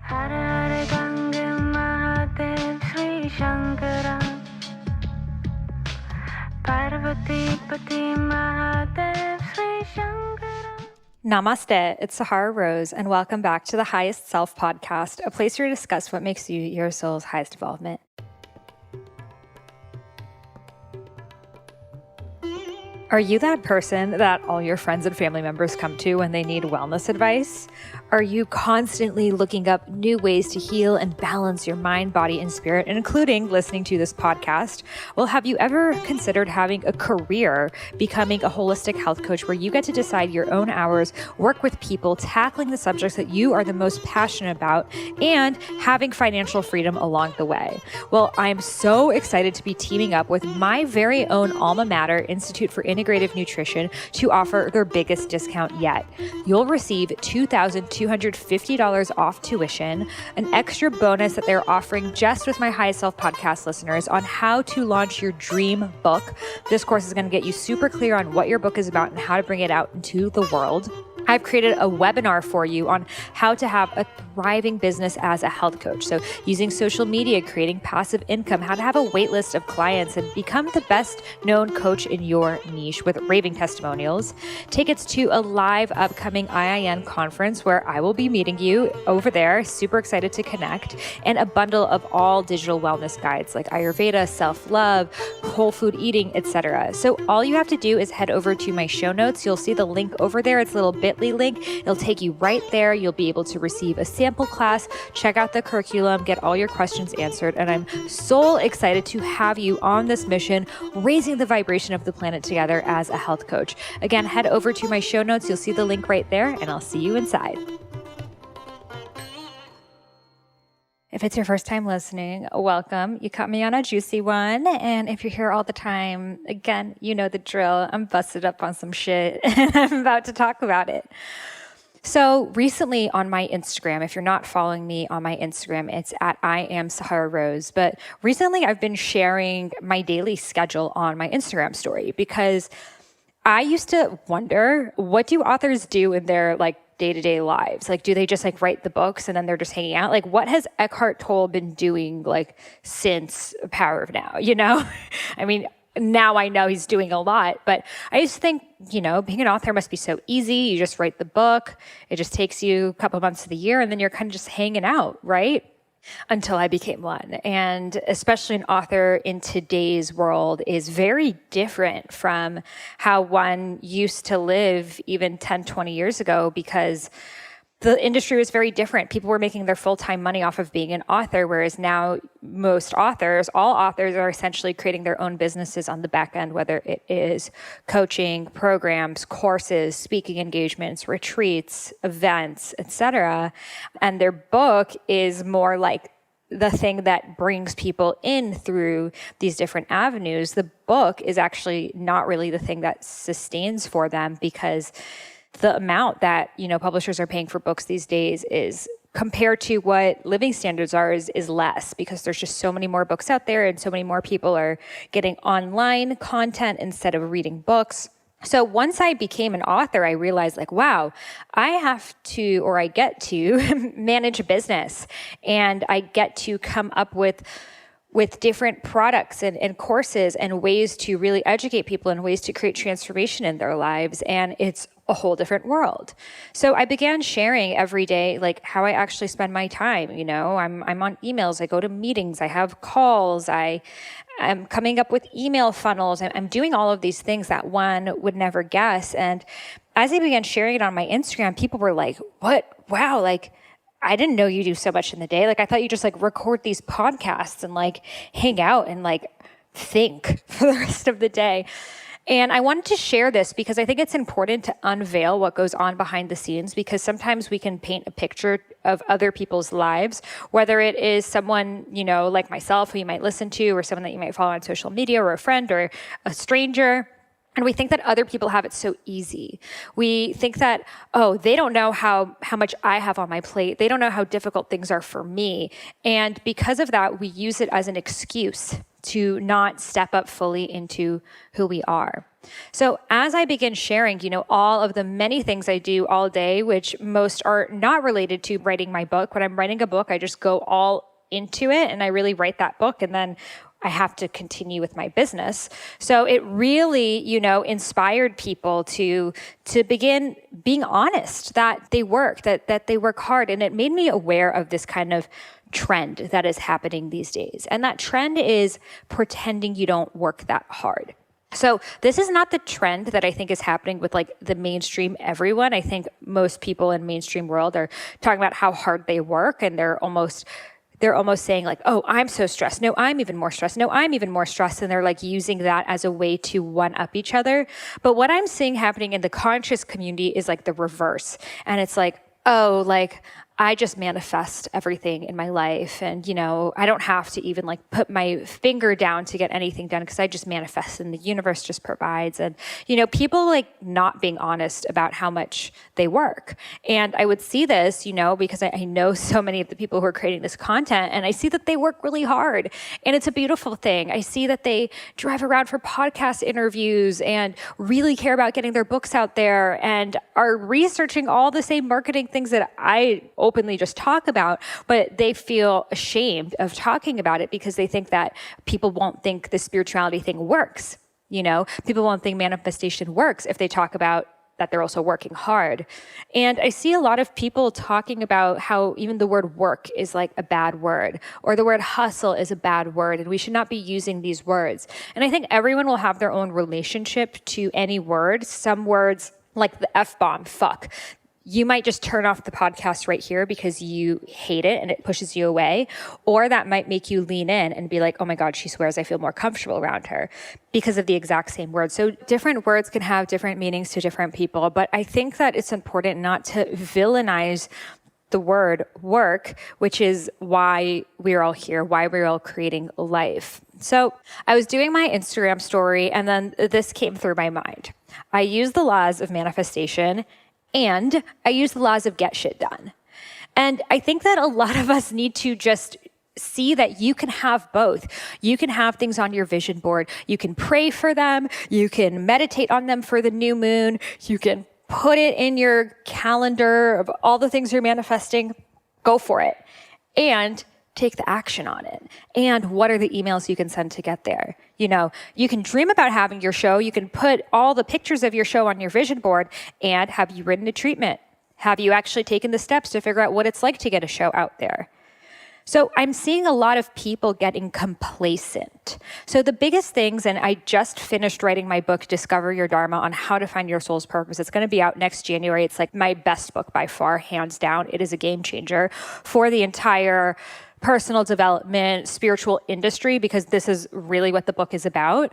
Hare Ganga Mahadev Sri Shankara Parvati Pati Mahadev Sri Shankara. Namaste, it's Sahara Rose, and welcome back to the Highest Self podcast, a place where we discuss what makes you your soul's highest development. Are you that person that all your friends and family members come to when they need wellness advice? Are you constantly looking up new ways to heal and balance your mind, body, and spirit, including listening to this podcast? Well, have you ever considered having a career becoming a holistic health coach where you get to decide your own hours, work with people, tackling the subjects that you are the most passionate about, and having financial freedom along the way? Well, I'm so excited to be teaming up with my very own alma mater, Institute for Integrative Nutrition, to offer their biggest discount yet. You'll receive $2,250 off tuition, an extra bonus that they're offering just with my Highest Self podcast listeners on how to launch your dream book. This course is going to get you super clear on what your book is about and how to bring it out into the world. I've created a webinar for you on how to have a thriving business as a health coach. So using social media, creating passive income, how to have a wait list of clients and become the best known coach in your niche with raving testimonials. Tickets to a live upcoming IIN conference where I will be meeting you over there. Super excited to connect. And a bundle of all digital wellness guides like Ayurveda, self-love, whole food eating, etc. So all you have to do is head over to my show notes. You'll see the link over there. It's a little bit link. It'll take you right there. You'll be able to receive a sample class, check out the curriculum, get all your questions answered. And I'm so excited to have you on this mission, raising the vibration of the planet together as a health coach. Again, head over to my show notes. You'll see the link right there, and I'll see you inside. If it's your first time listening, welcome. You caught me on a juicy one. And if you're here all the time, again, you know the drill. I'm busted up on some shit and I'm about to talk about it. So recently on my Instagram, if you're not following me on my Instagram, it's at I am Sahara Rose. But recently I've been sharing my daily schedule on my Instagram story because I used to wonder, what do authors do in their day-to-day lives? Do they just write the books and then they're just hanging out? What has Eckhart Tolle been doing since Power of Now, I mean, now I know he's doing a lot, but I used to think, being an author must be so easy. You just write the book. It just takes you a couple of months of the year and then you're kind of just hanging out, right? Until I became one. And especially an author in today's world is very different from how one used to live even 10, 20 years ago, because the industry was very different. People were making their full-time money off of being an author, whereas now all authors are essentially creating their own businesses on the back end, whether it is coaching, programs, courses, speaking engagements, retreats, events, etc. And their book is more like the thing that brings people in through these different avenues. The book is actually not really the thing that sustains for them, because the amount that, publishers are paying for books these days is, compared to what living standards are, is less, because there's just so many more books out there and so many more people are getting online content instead of reading books. So once I became an author, I realized wow, I get to manage a business, and I get to come up with different products and courses and ways to really educate people and ways to create transformation in their lives. And it's a whole different world. So I began sharing every day, how I actually spend my time. I'm on emails, I go to meetings, I have calls, I'm coming up with email funnels. I'm doing all of these things that one would never guess. And as I began sharing it on my Instagram, people were like, what? Wow. I didn't know you do so much in the day. I thought you just record these podcasts and hang out and think for the rest of the day. And I wanted to share this because I think it's important to unveil what goes on behind the scenes, because sometimes we can paint a picture of other people's lives, whether it is someone, like myself, who you might listen to, or someone that you might follow on social media, or a friend or a stranger. And we think that other people have it so easy. We think that, they don't know how much I have on my plate. They don't know how difficult things are for me. And because of that, we use it as an excuse to not step up fully into who we are. So as I begin sharing, all of the many things I do all day, which most are not related to writing my book. When I'm writing a book, I just go all into it and I really write that book, and then I have to continue with my business. So it really, inspired people to begin being honest that they work, that they work hard. And it made me aware of this kind of trend that is happening these days. And that trend is pretending you don't work that hard. So this is not the trend that I think is happening with like the mainstream everyone. I think most people in mainstream world are talking about how hard they work, and they're almost saying like, oh, I'm so stressed. No, I'm even more stressed. No, I'm even more stressed. And they're like using that as a way to one up each other. But what I'm seeing happening in the conscious community is like the reverse. And it's like, oh, like I just manifest everything in my life. And, I don't have to even like put my finger down to get anything done because I just manifest and the universe just provides. And, people like not being honest about how much they work. And I would see this, because I know so many of the people who are creating this content, and I see that they work really hard. And it's a beautiful thing. I see that they drive around for podcast interviews and really care about getting their books out there and are researching all the same marketing things that I openly just talk about, but they feel ashamed of talking about it because they think that people won't think the spirituality thing works. People won't think manifestation works if they talk about that they're also working hard. And I see a lot of people talking about how even the word work is like a bad word, or the word hustle is a bad word, and we should not be using these words. And I think everyone will have their own relationship to any word. Some words, like the F-bomb, fuck, you might just turn off the podcast right here because you hate it and it pushes you away. Or that might make you lean in and be like, oh my God, she swears, I feel more comfortable around her because of the exact same word. So different words can have different meanings to different people. But I think that it's important not to villainize the word work, which is why we're all here, why we're all creating life. So I was doing my Instagram story, and then this came through my mind. I use the laws of manifestation, and I use the laws of get shit done. And I think that a lot of us need to just see that you can have both. You can have things on your vision board. You can pray for them. You can meditate on them for the new moon. You can put it in your calendar of all the things you're manifesting. Go for it. And take the action on it. And what are the emails you can send to get there? You can dream about having your show. You can put all the pictures of your show on your vision board. And have you written a treatment? Have you actually taken the steps to figure out what it's like to get a show out there? So I'm seeing a lot of people getting complacent. So the biggest things, and I just finished writing my book, Discover Your Dharma, on how to find your soul's purpose. It's going to be out next January. It's like my best book by far, hands down. It is a game changer for the entire personal development, spiritual industry, because this is really what the book is about.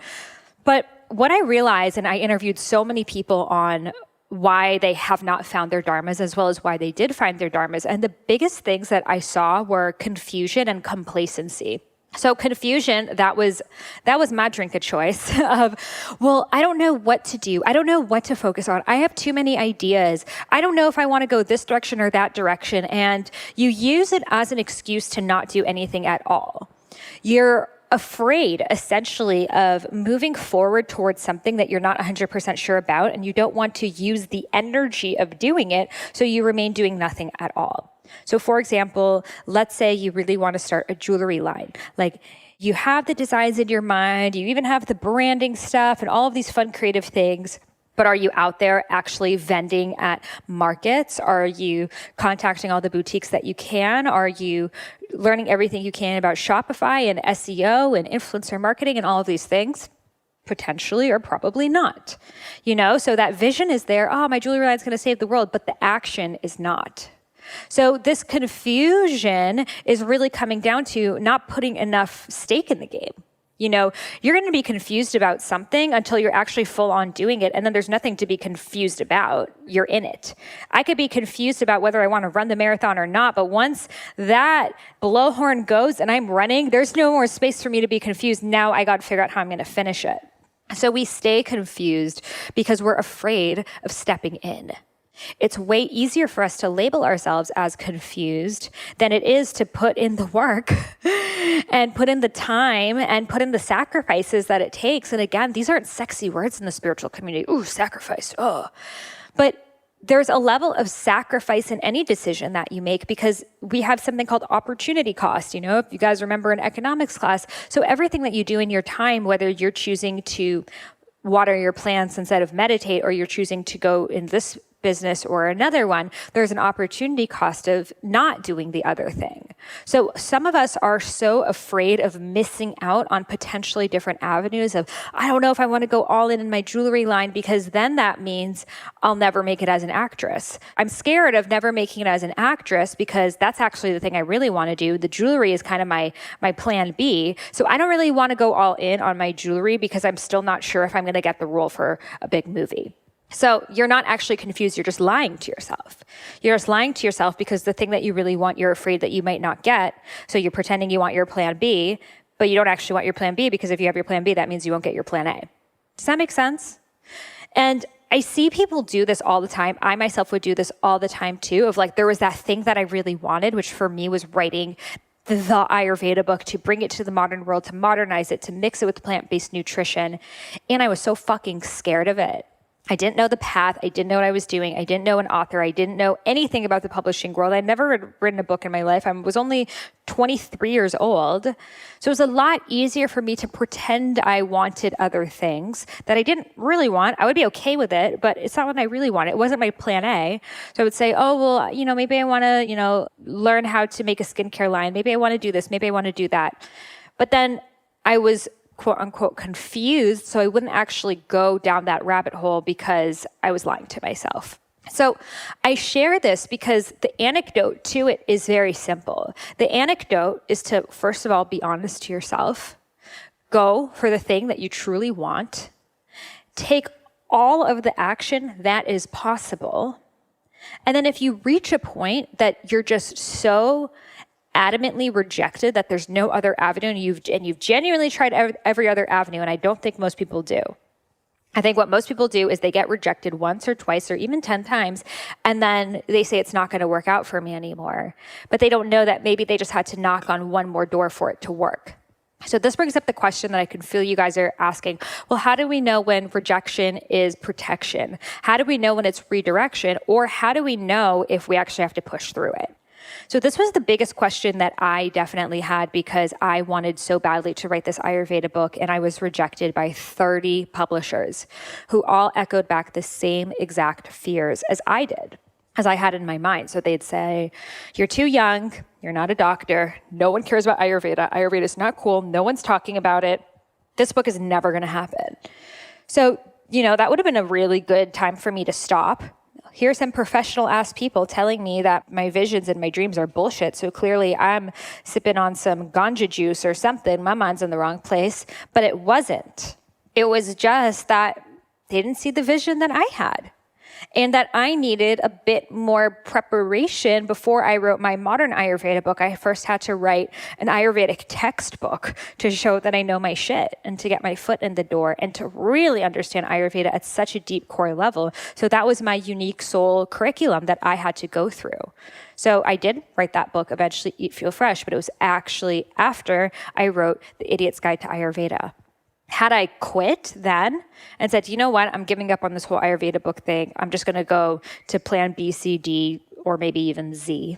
But what I realized, and I interviewed so many people on why they have not found their dharmas, as well as why they did find their dharmas. And the biggest things that I saw were confusion and complacency. So confusion, that was my drink of choice of, well, I don't know what to do. I don't know what to focus on. I have too many ideas. I don't know if I want to go this direction or that direction. And you use it as an excuse to not do anything at all. You're afraid, essentially, of moving forward towards something that you're not 100% sure about, and you don't want to use the energy of doing it, so you remain doing nothing at all. So for example, let's say you really want to start a jewelry line. Like, you have the designs in your mind, you even have the branding stuff and all of these fun creative things. But are you out there actually vending at markets? Are you contacting all the boutiques that you can? Are you learning everything you can about Shopify and SEO and influencer marketing and all of these things? Potentially or probably not. So that vision is there. Oh, my jewelry line is going to save the world, but the action is not. So this confusion is really coming down to not putting enough stake in the game. You're going to be confused about something until you're actually full on doing it. And then there's nothing to be confused about. You're in it. I could be confused about whether I want to run the marathon or not. But once that blowhorn goes and I'm running, there's no more space for me to be confused. Now I got to figure out how I'm going to finish it. So we stay confused because we're afraid of stepping in. It's way easier for us to label ourselves as confused than it is to put in the work and put in the time and put in the sacrifices that it takes. And again, these aren't sexy words in the spiritual community. Ooh, sacrifice. Oh, but there's a level of sacrifice in any decision that you make because we have something called opportunity cost, if you guys remember in economics class. So everything that you do in your time, whether you're choosing to water your plants instead of meditate, or you're choosing to go in this business or another one, there's an opportunity cost of not doing the other thing. So some of us are so afraid of missing out on potentially different avenues of, I don't know if I want to go all in my jewelry line because then that means I'll never make it as an actress. I'm scared of never making it as an actress because that's actually the thing I really want to do. The jewelry is kind of my plan B. So I don't really want to go all in on my jewelry because I'm still not sure if I'm going to get the role for a big movie. So you're not actually confused, you're just lying to yourself. You're just lying to yourself because the thing that you really want, you're afraid that you might not get. So you're pretending you want your plan B, but you don't actually want your plan B because if you have your plan B, that means you won't get your plan A. Does that make sense? And I see people do this all the time. I myself would do this all the time too, of like, there was that thing that I really wanted, which for me was writing the Ayurveda book, to bring it to the modern world, to modernize it, to mix it with plant-based nutrition. And I was so fucking scared of it. I didn't know the path. I didn't know what I was doing. I didn't know an author. I didn't know anything about the publishing world. I'd never written a book in my life. I was only 23 years old. So it was a lot easier for me to pretend I wanted other things that I didn't really want. I would be okay with it, but it's not what I really wanted. It wasn't my plan A. So I would say, oh, well, maybe I want to, learn how to make a skincare line. Maybe I want to do this. Maybe I want to do that. But then I was quote unquote confused, so I wouldn't actually go down that rabbit hole because I was lying to myself. So I share this because the antidote to it is very simple. The antidote is to, first of all, be honest to yourself. Go for the thing that you truly want. Take all of the action that is possible. And then if you reach a point that you're just so adamantly rejected that there's no other avenue and you've genuinely tried every other avenue, and I don't think most people do. I think what most people do is they get rejected once or twice or even 10 times, and then they say it's not going to work out for me anymore. But they don't know that maybe they just had to knock on one more door for it to work. So this brings up the question that I can feel you guys are asking. Well, how do we know when rejection is protection? How do we know when it's redirection? Or how do we know if we actually have to push through it? So this was the biggest question that I definitely had because I wanted so badly to write this Ayurveda book, and I was rejected by 30 publishers who all echoed back the same exact fears as I did, as I had in my mind. So they'd say, you're too young, you're not a doctor, no one cares about Ayurveda, Ayurveda is not cool, no one's talking about it, this book is never going to happen. So, that would have been a really good time for me to stop. Here's some professional ass people telling me that my visions and my dreams are bullshit. So clearly I'm sipping on some ganja juice or something. My mind's in the wrong place, but it wasn't. It was just that they didn't see the vision that I had, and that I needed a bit more preparation before I wrote my modern Ayurveda book. I first had to write an Ayurvedic textbook to show that I know my shit and to get my foot in the door and to really understand Ayurveda at such a deep core level. So that was my unique soul curriculum that I had to go through. So I did write that book, eventually Eat, Feel Fresh, but it was actually after I wrote The Idiot's Guide to Ayurveda. Had I quit then and said, you know what, I'm giving up on this whole Ayurveda book thing, I'm just going to go to plan B, C, D, or maybe even Z,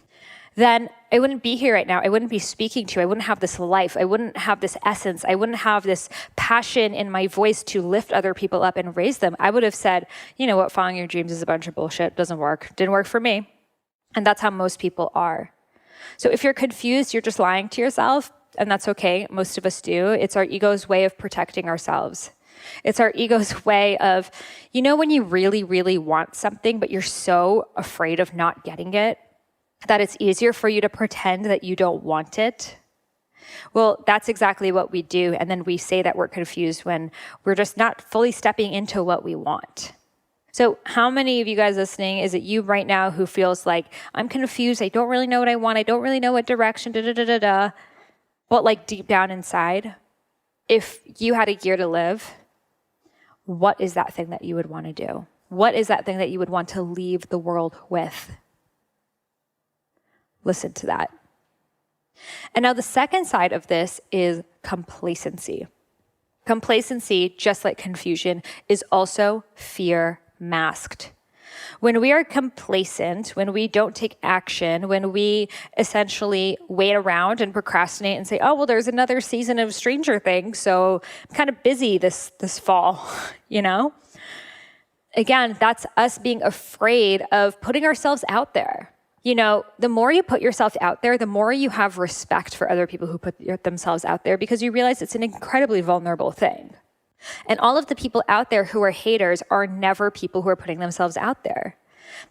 then I wouldn't be here right now. I wouldn't be speaking to you. I wouldn't have this life. I wouldn't have this essence. I wouldn't have this passion in my voice to lift other people up and raise them. I would have said, you know what, following your dreams is a bunch of bullshit. It doesn't work. Didn't work for me. And that's how most people are. So if you're confused, you're just lying to yourself. And that's okay. Most of us do. It's our ego's way of protecting ourselves. It's our ego's way of, when you really, really want something, but you're so afraid of not getting it, that it's easier for you to pretend that you don't want it. Well, that's exactly what we do. And then we say that we're confused when we're just not fully stepping into what we want. So how many of you guys listening, is it you right now who feels like, I'm confused, I don't really know what I want, I don't really know what direction, But like deep down inside, if you had a year to live, what is that thing that you would want to do? What is that thing that you would want to leave the world with? Listen to that. And now the second side of this is complacency. Complacency, just like confusion, is also fear masked. When we are complacent, when we don't take action, when we essentially wait around and procrastinate and say, oh, well, there's another season of Stranger Things, so I'm kind of busy this fall, you know? Again, that's us being afraid of putting ourselves out there. You know, the more you put yourself out there, the more you have respect for other people who put themselves out there, because you realize it's an incredibly vulnerable thing. And all of the people out there who are haters are never people who are putting themselves out there.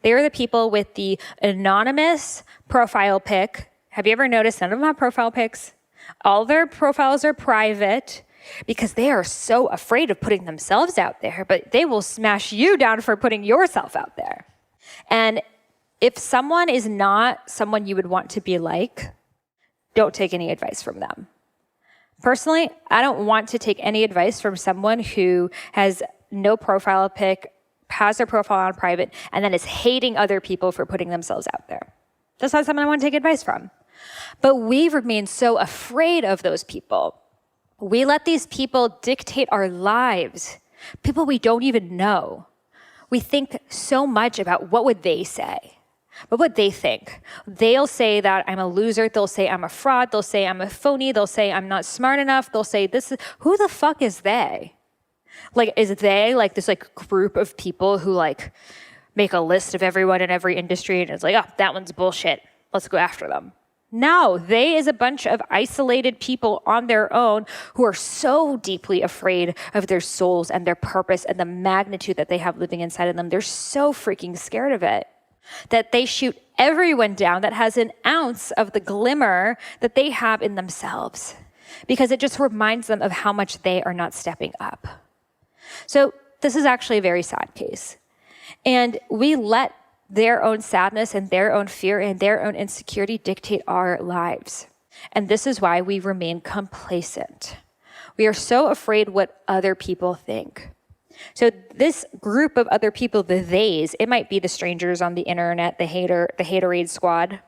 They are the people with the anonymous profile pic. Have you ever noticed none of them have profile pics? All their profiles are private because they are so afraid of putting themselves out there, but they will smash you down for putting yourself out there. And if someone is not someone you would want to be like, don't take any advice from them. Personally, I don't want to take any advice from someone who has no profile pic, has their profile on private, and then is hating other people for putting themselves out there. That's not someone I want to take advice from. But we remain so afraid of those people. We let these people dictate our lives, people we don't even know. We think so much about what would they say. What would they think? They'll say that I'm a loser. They'll say I'm a fraud. They'll say I'm a phony. They'll say I'm not smart enough. They'll say this is, who the fuck is they? Like, is they like this like group of people who like make a list of everyone in every industry and it's like, oh, that one's bullshit. Let's go after them. No, they is a bunch of isolated people on their own who are so deeply afraid of their souls and their purpose and the magnitude that they have living inside of them. They're so freaking scared of it that they shoot everyone down that has an ounce of the glimmer that they have in themselves, because it just reminds them of how much they are not stepping up. So this is actually a very sad case. And we let their own sadness and their own fear and their own insecurity dictate our lives. And this is why we remain complacent. We are so afraid what other people think. So this group of other people, the theys, it might be the strangers on the internet, the haterade squad.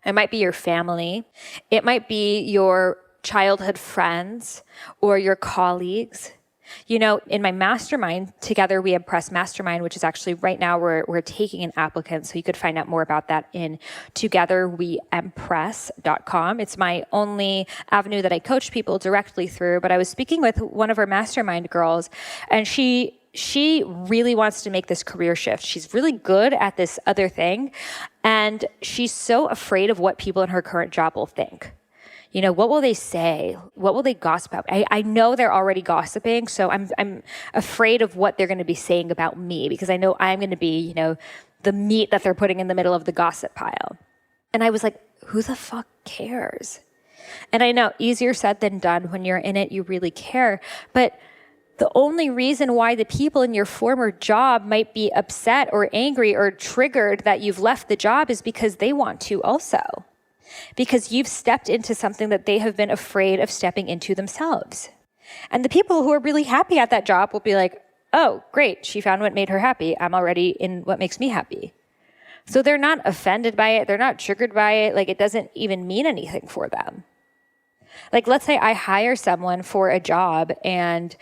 It might be your family. It might be your childhood friends or your colleagues. You know, in my mastermind, Together We Impress Mastermind, which is actually right now we're taking an applicant, so you could find out more about that in togetherweimpress.com. It's my only avenue that I coach people directly through, but I was speaking with one of our mastermind girls, and she really wants to make this career shift. She's really good at this other thing, and she's so afraid of what people in her current job will think. You know, what will they say? What will they gossip about? I know they're already gossiping, so I'm afraid of what they're going to be saying about me, because I know I'm going to be, you know, the meat that they're putting in the middle of the gossip pile. And I was like, who the fuck cares? And I know, easier said than done. When you're in it, you really care. But the only reason why the people in your former job might be upset or angry or triggered that you've left the job is because they want to also. Because you've stepped into something that they have been afraid of stepping into themselves. And the people who are really happy at that job will be like, oh, great, she found what made her happy. I'm already in what makes me happy. So they're not offended by it. They're not triggered by it. Like, it doesn't even mean anything for them. Like, let's say I hire someone for a job and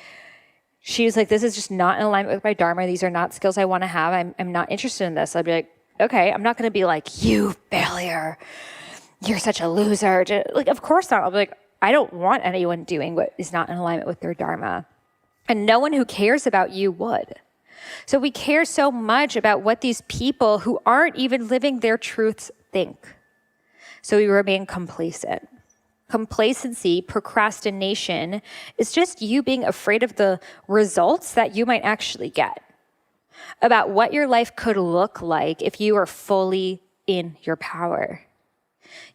she's like, this is just not in alignment with my Dharma. These are not skills I want to have. I'm not interested in this. I'd be like, okay, I'm not going to be like, you failure. You're such a loser. Like, of course not. I'll be like, I don't want anyone doing what is not in alignment with their Dharma. And no one who cares about you would. So we care so much about what these people who aren't even living their truths think. So we remain complacent. Complacency, procrastination, is just you being afraid of the results that you might actually get. About what your life could look like if you are fully in your power.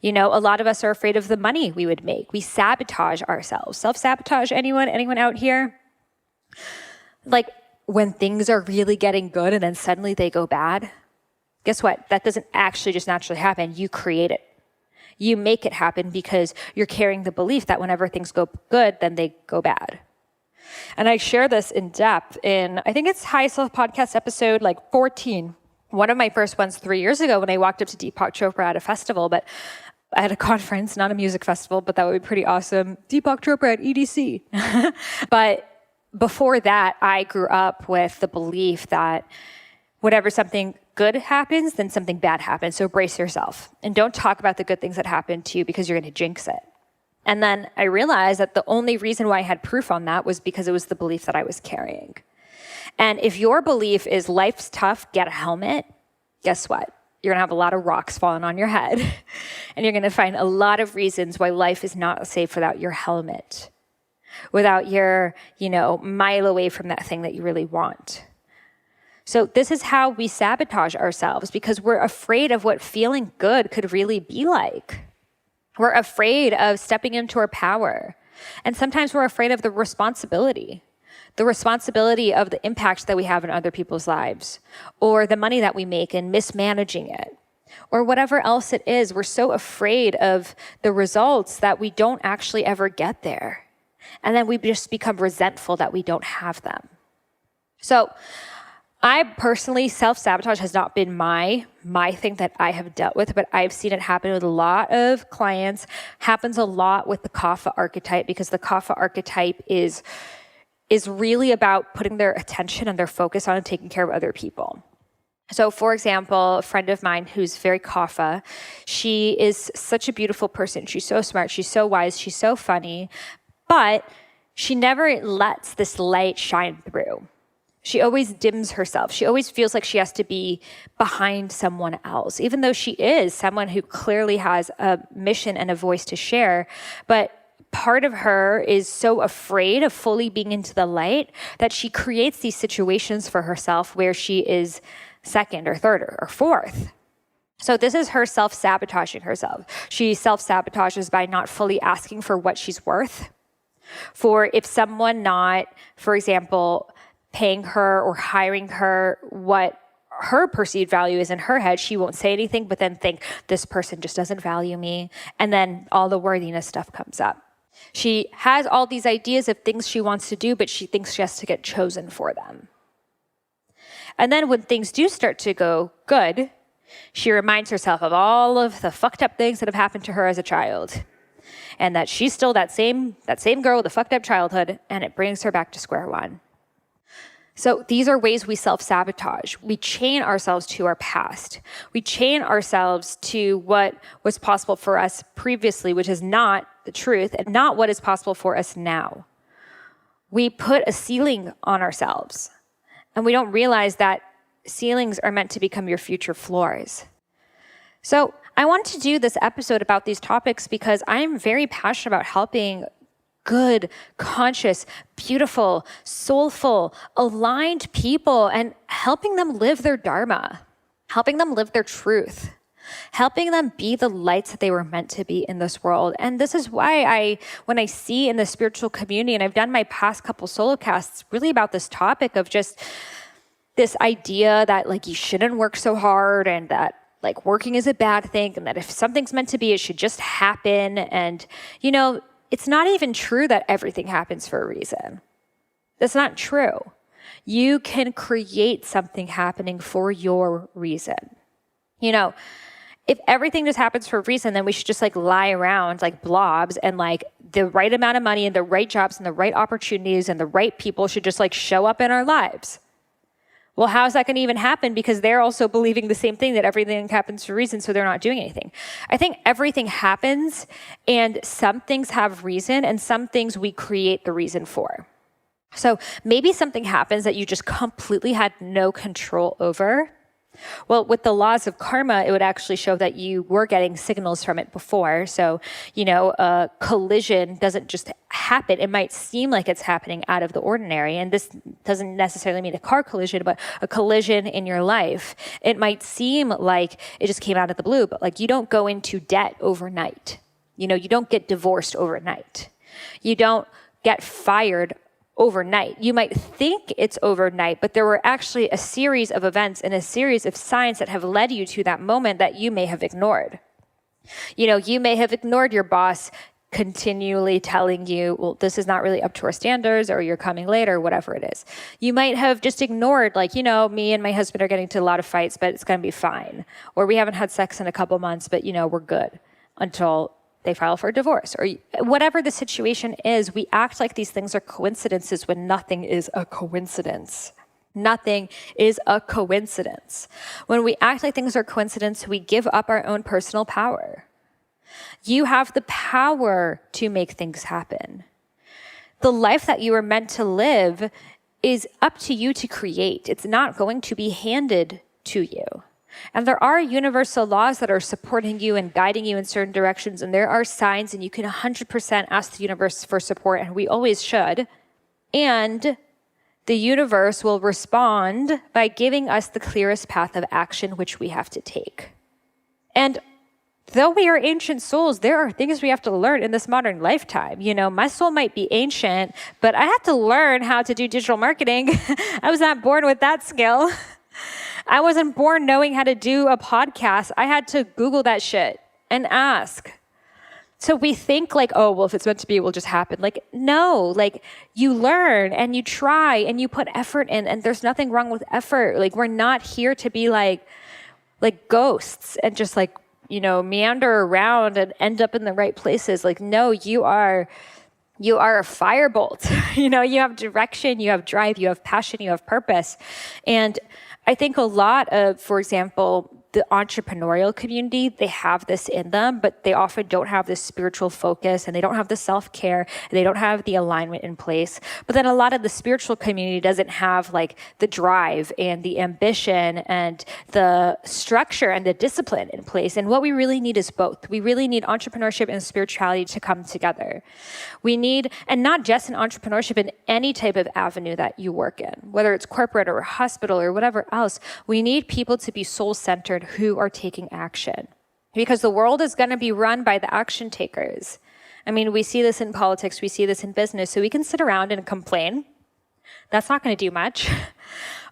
You know, a lot of us are afraid of the money we would make. We sabotage ourselves. Self-sabotage, anyone out here? Like, when things are really getting good and then suddenly they go bad, guess what? That doesn't actually just naturally happen. You create it. You make it happen because you're carrying the belief that whenever things go good, then they go bad. And I share this in depth in, I think it's High Self podcast episode like 14. One of my first ones 3 years ago when I walked up to Deepak Chopra at a festival, but at a conference, not a music festival, but that would be pretty awesome. Deepak Chopra at EDC. But before that, I grew up with the belief that whenever something good happens, then something bad happens. So brace yourself and don't talk about the good things that happen to you because you're going to jinx it. And then I realized that the only reason why I had proof on that was because it was the belief that I was carrying. And if your belief is life's tough, get a helmet, guess what? You're going to have a lot of rocks falling on your head. And you're going to find a lot of reasons why life is not safe without your helmet, without your, mile away from that thing that you really want. So this is how we sabotage ourselves because we're afraid of what feeling good could really be like. We're afraid of stepping into our power. And sometimes we're afraid of the responsibility of the impact that we have in other people's lives, or the money that we make and mismanaging it, or whatever else it is. We're so afraid of the results that we don't actually ever get there. And then we just become resentful that we don't have them. So I personally, self-sabotage has not been my thing that I have dealt with, but I've seen it happen with a lot of clients, happens a lot with the Kapha archetype, because the Kapha archetype is really about putting their attention and their focus on taking care of other people. So for example, a friend of mine who's very Kapha, she is such a beautiful person. She's so smart, she's so wise, she's so funny, but she never lets this light shine through. She always dims herself. She always feels like she has to be behind someone else, even though she is someone who clearly has a mission and a voice to share. But part of her is so afraid of fully being into the light that she creates these situations for herself where she is second or third or fourth. So this is her self-sabotaging herself. She self-sabotages by not fully asking for what she's worth. For if someone not, for example, paying her or hiring her what her perceived value is in her head, she won't say anything, but then think, this person just doesn't value me. And then all the worthiness stuff comes up. She has all these ideas of things she wants to do, but she thinks she has to get chosen for them. And then when things do start to go good, she reminds herself of all of the fucked up things that have happened to her as a child. And that she's still that same girl with a fucked up childhood, and it brings her back to square one. So these are ways we self-sabotage. We chain ourselves to our past. We chain ourselves to what was possible for us previously, which is not the truth and not what is possible for us now. We put a ceiling on ourselves, and we don't realize that ceilings are meant to become your future floors. So I want to do this episode about these topics because I am very passionate about helping good, conscious, beautiful, soulful, aligned people and helping them live their dharma, helping them live their truth, helping them be the lights that they were meant to be in this world. And this is why when I see in the spiritual community, and I've done my past couple solo casts really about this topic of just this idea that like you shouldn't work so hard and that like working is a bad thing and that if something's meant to be, it should just happen. And, it's not even true that everything happens for a reason. That's not true. You can create something happening for your reason. If everything just happens for a reason, then we should just like lie around like blobs and like the right amount of money and the right jobs and the right opportunities and the right people should just like show up in our lives. Well, how is that going to even happen? Because they're also believing the same thing, that everything happens for a reason, so they're not doing anything. I think everything happens, and some things have reason, and some things we create the reason for. So maybe something happens that you just completely had no control over. Well, with the laws of karma, it would actually show that you were getting signals from it before. So, a collision doesn't just happen. It might seem like it's happening out of the ordinary. And this doesn't necessarily mean a car collision, but a collision in your life. It might seem like it just came out of the blue, but like you don't go into debt overnight. You don't get divorced overnight. You don't get fired overnight. You might think it's overnight, but there were actually a series of events and a series of signs that have led you to that moment that you may have ignored. You may have ignored your boss continually telling you, well, this is not really up to our standards, or you're coming late, or whatever it is. You might have just ignored, like, me and my husband are getting into a lot of fights, but it's going to be fine. Or we haven't had sex in a couple months, but, we're good until they file for a divorce. Or whatever the situation is, we act like these things are coincidences when nothing is a coincidence. Nothing is a coincidence. When we act like things are coincidence, we give up our own personal power. You have the power to make things happen. The life that you are meant to live is up to you to create. It's not going to be handed to you. And there are universal laws that are supporting you and guiding you in certain directions, and there are signs, and you can 100% ask the universe for support, and we always should. And the universe will respond by giving us the clearest path of action, which we have to take. And though we are ancient souls, there are things we have to learn in this modern lifetime. My soul might be ancient, but I had to learn how to do digital marketing. I was not born with that skill. I wasn't born knowing how to do a podcast. I had to Google that shit and ask. So we think like, oh, well, if it's meant to be, it will just happen. Like, no, like you learn and you try and you put effort in, and there's nothing wrong with effort. Like, we're not here to be like ghosts and just like, meander around and end up in the right places. Like, no, you are a firebolt. You have direction, you have drive, you have passion, you have purpose. And I think a lot of, for example, the entrepreneurial community, they have this in them, but they often don't have this spiritual focus, and they don't have the self-care, and they don't have the alignment in place. But then a lot of the spiritual community doesn't have like the drive and the ambition and the structure and the discipline in place. And what we really need is both. We really need entrepreneurship and spirituality to come together. We need, and not just in entrepreneurship, in any type of avenue that you work in, whether it's corporate or hospital or whatever else, we need people to be soul-centered who are taking action, because the world is going to be run by the action takers. I mean, we see this in politics, we see this in business, so we can sit around and complain. That's not going to do much.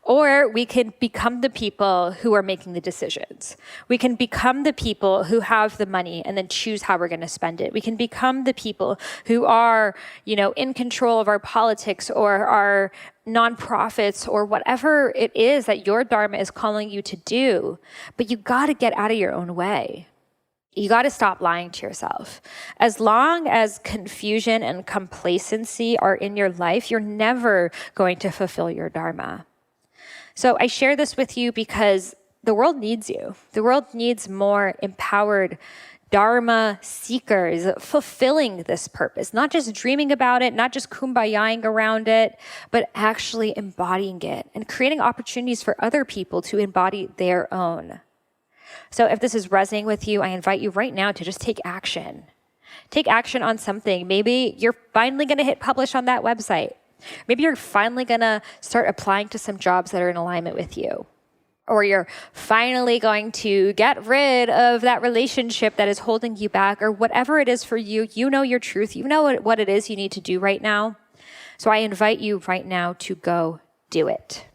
Or we can become the people who are making the decisions. We can become the people who have the money and then choose how we're going to spend it. We can become the people who are, in control of our politics or our nonprofits or whatever it is that your Dharma is calling you to do. But you got to get out of your own way. You got to stop lying to yourself. As long as confusion and complacency are in your life, you're never going to fulfill your Dharma. So I share this with you because the world needs you. The world needs more empowered Dharma seekers fulfilling this purpose, not just dreaming about it, not just kumbayaing around it, but actually embodying it and creating opportunities for other people to embody their own. So if this is resonating with you, I invite you right now to just take action. Take action on something. Maybe you're finally going to hit publish on that website. Maybe you're finally going to start applying to some jobs that are in alignment with you. Or you're finally going to get rid of that relationship that is holding you back, or whatever it is for you. You know your truth. You know what it is you need to do right now. So I invite you right now to go do it.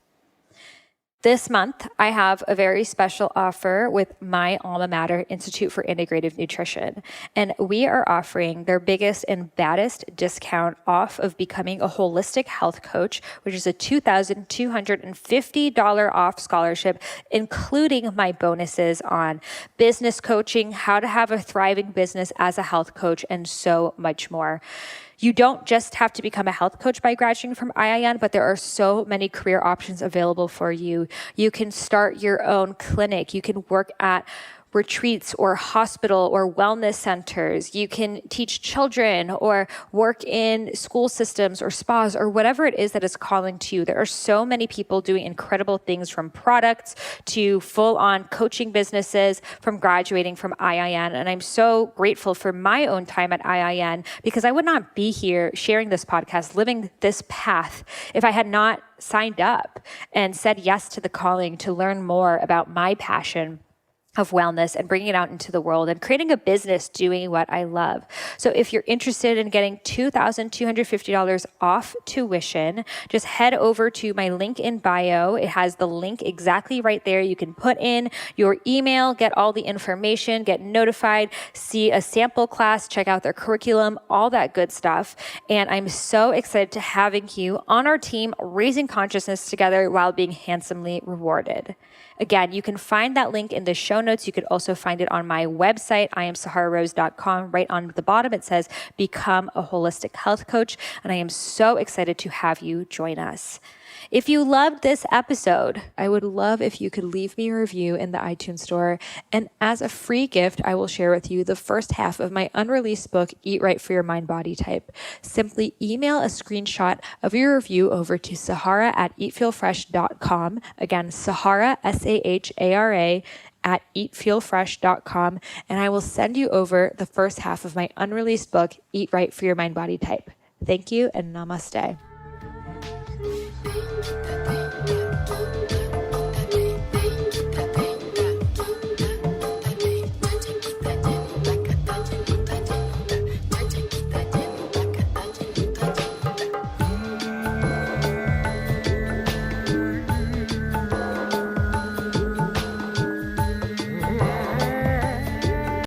This month, I have a very special offer with my alma mater, Institute for Integrative Nutrition. And we are offering their biggest and baddest discount off of becoming a holistic health coach, which is a $2,250 off scholarship, including my bonuses on business coaching, how to have a thriving business as a health coach, and so much more. You don't just have to become a health coach by graduating from IIN, but there are so many career options available for you. You can start your own clinic. You can work at retreats or hospital or wellness centers. You can teach children or work in school systems or spas or whatever it is that is calling to you. There are so many people doing incredible things, from products to full-on coaching businesses, from graduating from IIN. And I'm so grateful for my own time at IIN, because I would not be here sharing this podcast, living this path, if I had not signed up and said yes to the calling to learn more about my passion of wellness and bringing it out into the world and creating a business doing what I love. So if you're interested in getting $2,250 off tuition, just head over to my link in bio. It has the link exactly right there. You can put in your email, get all the information, get notified, see a sample class, check out their curriculum, all that good stuff. And I'm so excited to having you on our team, raising consciousness together while being handsomely rewarded. Again, you can find that link in the show notes. You could also find it on my website, iamsahararose.com. Right on the bottom, it says, Become a Holistic Health Coach. And I am so excited to have you join us. If you loved this episode, I would love if you could leave me a review in the iTunes store. And as a free gift, I will share with you the first half of my unreleased book, Eat Right for Your Mind Body Type. Simply email a screenshot of your review over to Sahara@eatfeelfresh.com. Again, Sahara, Sahara, at eatfeelfresh.com. And I will send you over the first half of my unreleased book, Eat Right for Your Mind Body Type. Thank you and namaste.